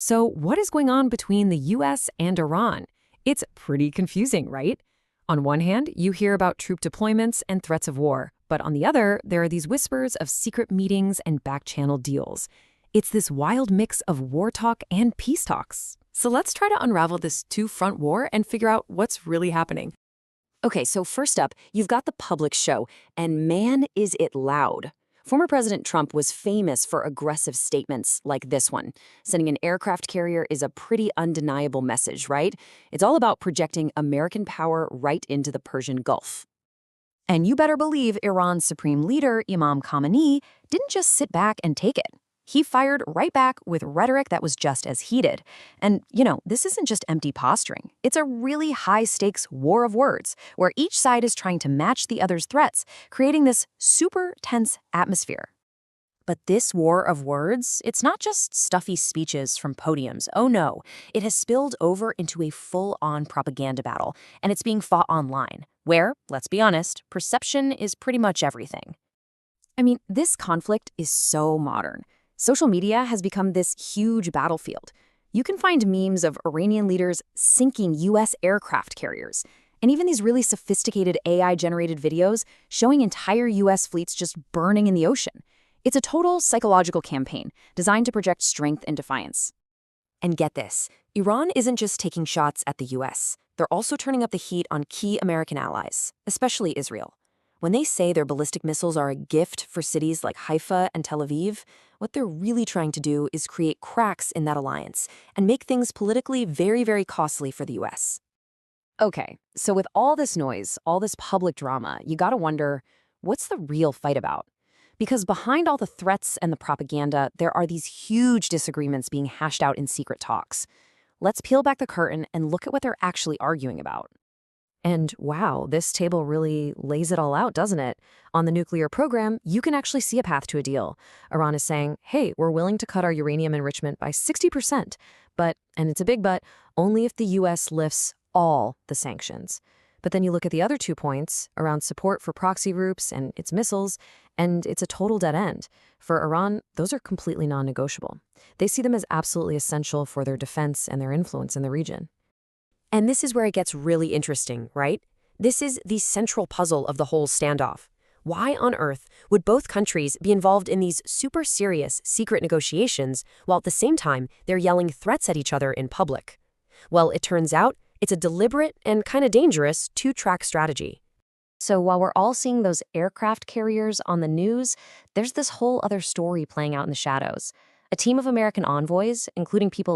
So, what is going on between the US and Iran? It's pretty confusing, right? On one hand, you hear about troop deployments and threats of war, but on the other, there are these whispers of secret meetings and back-channel deals. It's this wild mix of war talk and peace talks. So let's try to unravel this two-front war and figure out what's really happening. Okay, so first up, you've got the public show, and man, is it loud. Former President Trump was famous for aggressive statements like this one. Sending an aircraft carrier is a pretty undeniable message, right? It's all about projecting American power right into the Persian Gulf. And you better believe Iran's supreme leader, Imam Khamenei, didn't just sit back and take it. He fired right back with rhetoric that was just as heated. And, this isn't just empty posturing. It's a really high-stakes war of words, where each side is trying to match the other's threats, creating this super tense atmosphere. But this war of words, it's not just stuffy speeches from podiums. Oh no, it has spilled over into a full-on propaganda battle, and it's being fought online, where, let's be honest, perception is pretty much everything. I mean, this conflict is so modern. Social media has become this huge battlefield. You can find memes of Iranian leaders sinking U.S. aircraft carriers, and even these really sophisticated AI-generated videos showing entire U.S. fleets just burning in the ocean. It's a total psychological campaign designed to project strength and defiance. And get this, Iran isn't just taking shots at the U.S. They're also turning up the heat on key American allies, especially Israel. When they say their ballistic missiles are a gift for cities like Haifa and Tel Aviv, what they're really trying to do is create cracks in that alliance and make things politically very, very costly for the U.S. Okay, so with all this noise, all this public drama, you gotta wonder, what's the real fight about? Because behind all the threats and the propaganda, there are these huge disagreements being hashed out in secret talks. Let's peel back the curtain and look at what they're actually arguing about. And wow, this table really lays it all out, doesn't it? On the nuclear program, you can actually see a path to a deal. Iran is saying, hey, we're willing to cut our uranium enrichment by 60%, but, and it's a big but, only if the U.S. lifts all the sanctions. But then you look at the other 2 points around support for proxy groups and its missiles, and it's a total dead end. For Iran, those are completely non-negotiable. They see them as absolutely essential for their defense and their influence in the region. And this is where it gets really interesting, right? This is the central puzzle of the whole standoff. Why on earth would both countries be involved in these super serious secret negotiations while at the same time they're yelling threats at each other in public? Well, it turns out it's a deliberate and kind of dangerous two-track strategy. So while we're all seeing those aircraft carriers on the news, there's this whole other story playing out in the shadows. A team of American envoys, including people